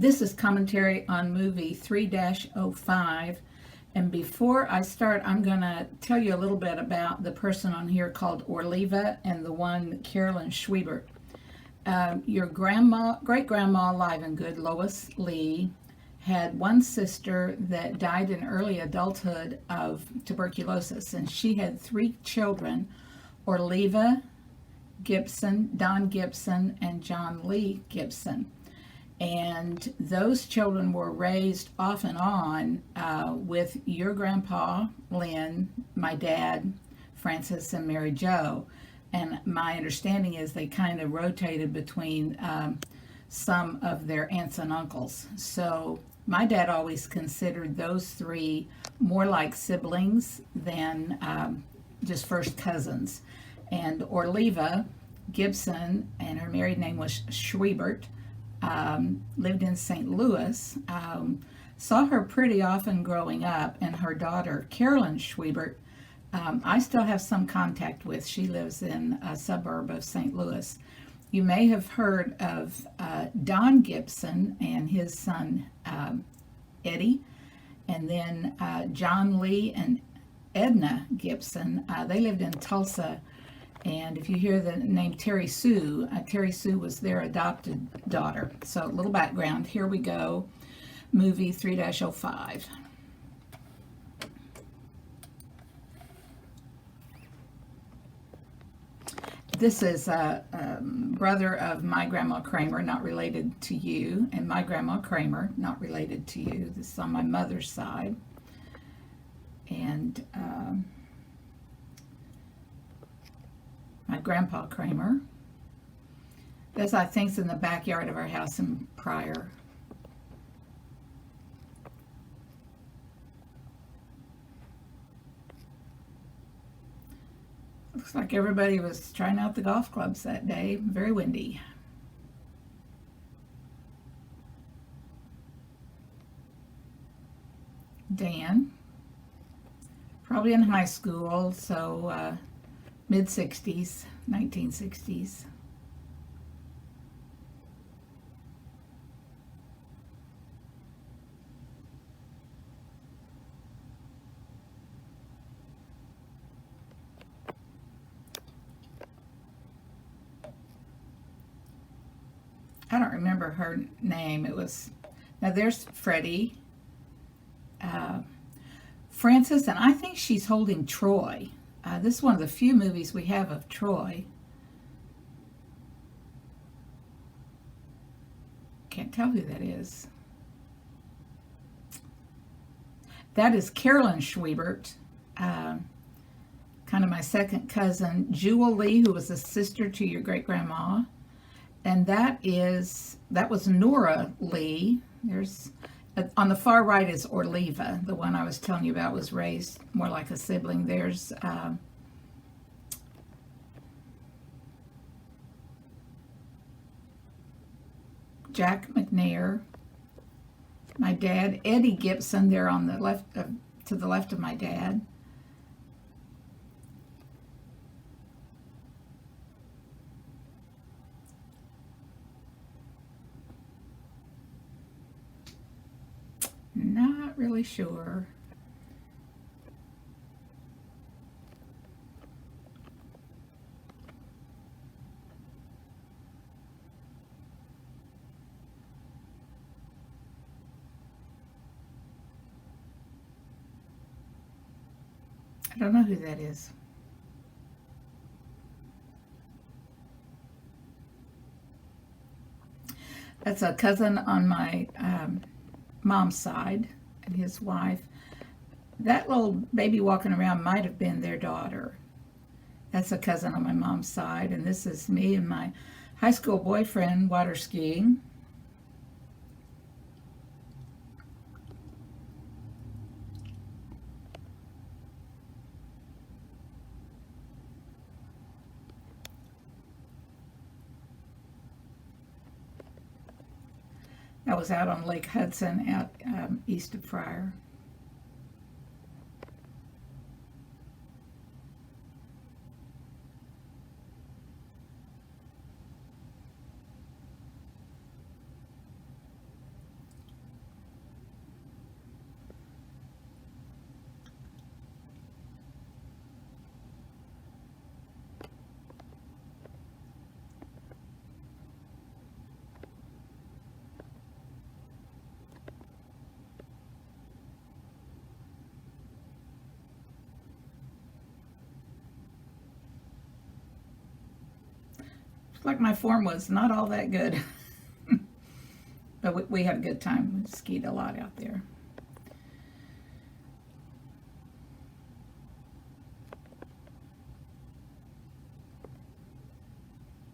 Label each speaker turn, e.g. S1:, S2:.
S1: This is commentary on movie 3-05. And before I start, I'm going to tell you a little bit about the person on here called Orleva and the one Carolyn Schwiebert. Your great-grandma Livengood, Lois Lee, had one sister that died in early adulthood of tuberculosis, and she had 3 children, Orleva Gibson, Don Gibson, and John Lee Gibson. And those children were raised off and on with your grandpa, Lynn, my dad, Francis, and Mary Jo. And my understanding is they kind of rotated between some of their aunts and uncles. So my dad always considered those 3 more like siblings than just first cousins. And Orleva Gibson, and her married name was Schwiebert, lived in St. Louis. Saw her pretty often growing up, and her daughter, Carolyn Schwiebert, I still have some contact with. She lives in a suburb of St. Louis. You may have heard of Don Gibson and his son, Eddie, and then John Lee and Edna Gibson. They lived in Tulsa. And if you hear the name Terry Sue was their adopted daughter. So a little background. Here we go. Movie 3-05. This is a brother of my grandma Kramer, not related to you, and my grandma Kramer, not related to you. This is on my mother's side. And my grandpa Kramer. This, I think, is in the backyard of our house in Pryor. Looks like everybody was trying out the golf clubs that day. Very windy. Dan, probably in high school, so mid-60s, 1960s. I don't remember her name. It was, now there's Freddie, Francis, and I think she's holding Troy. This is one of the few movies we have of Troy. Can't tell who that is. That is Carolyn Schwiebert, kind of my second cousin. Jewell Lee, who was a sister to your great-grandma. And that was Nora Lee. There's, on the far right is Orleva. The one I was telling you about was raised more like a sibling. There's Jack McNair. My dad, Eddie Gibson, there on the left, to the left of my dad. Not really sure. I don't know who that is. That's a cousin on my mom's side and his wife. That little baby walking around might have been their daughter. That's a cousin on my mom's side, and this is me and my high school boyfriend water skiing. I was out on Lake Hudson out east of Pryor. like my form was not all that good. But we had a good time. We skied a lot out there.